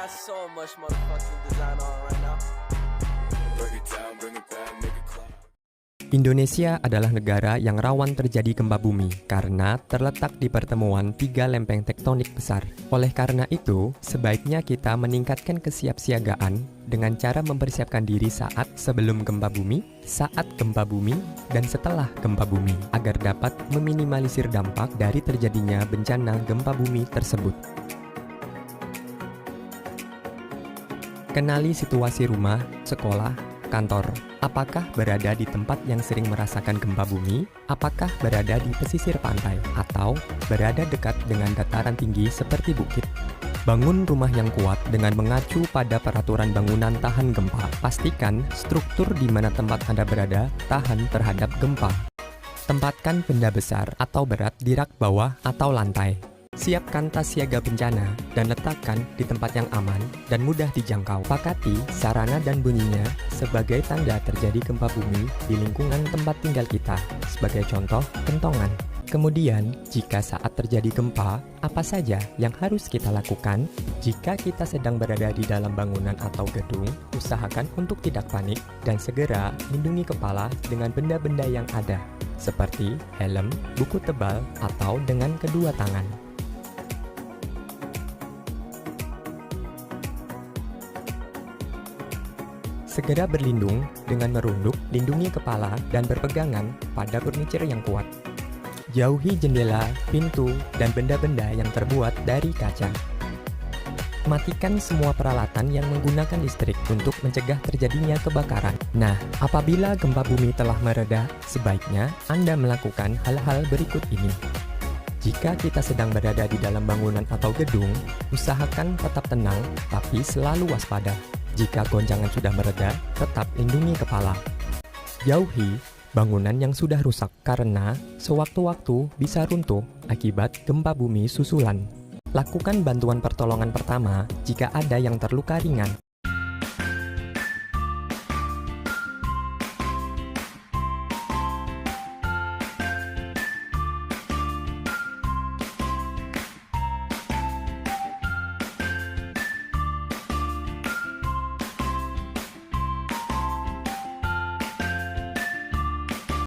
got so much motherfucking design on right now. Bring it down, bring it back, make it clap. Indonesia adalah negara yang rawan terjadi gempa bumi karena terletak di pertemuan 3 lempeng tektonik besar. Oleh karena itu, sebaiknya kita meningkatkan kesiapsiagaan dengan cara mempersiapkan diri saat sebelum gempa bumi, saat gempa bumi, dan setelah gempa bumi agar dapat meminimalisir dampak dari terjadinya bencana gempa bumi tersebut. Kenali situasi rumah, sekolah, kantor. Apakah berada di tempat yang sering merasakan gempa bumi? Apakah berada di pesisir pantai? Atau berada dekat dengan dataran tinggi seperti bukit? Bangun rumah yang kuat dengan mengacu pada peraturan bangunan tahan gempa. Pastikan struktur di mana tempat Anda berada tahan terhadap gempa. Tempatkan benda besar atau berat di rak bawah atau lantai. Siapkan tas siaga bencana dan letakkan di tempat yang aman dan mudah dijangkau. Sepakati sarana dan bunyinya sebagai tanda terjadi gempa bumi di lingkungan tempat tinggal kita. Sebagai contoh, kentongan. Kemudian, jika saat terjadi gempa, apa saja yang harus kita lakukan? Jika kita sedang berada di dalam bangunan atau gedung, usahakan untuk tidak panik dan segera lindungi kepala dengan benda-benda yang ada, seperti helm, buku tebal, atau dengan kedua tangan. Segera berlindung dengan merunduk, lindungi kepala, dan berpegangan pada furniture yang kuat. Jauhi jendela, pintu, dan benda-benda yang terbuat dari kaca. Matikan semua peralatan yang menggunakan listrik untuk mencegah terjadinya kebakaran. Nah, apabila gempa bumi telah mereda, sebaiknya Anda melakukan hal-hal berikut ini. Jika kita sedang berada di dalam bangunan atau gedung, usahakan tetap tenang, tapi selalu waspada. Jika goncangan sudah mereda, tetap lindungi kepala. Jauhi bangunan yang sudah rusak karena sewaktu-waktu bisa runtuh akibat gempa bumi susulan. Lakukan bantuan pertolongan pertama jika ada yang terluka ringan.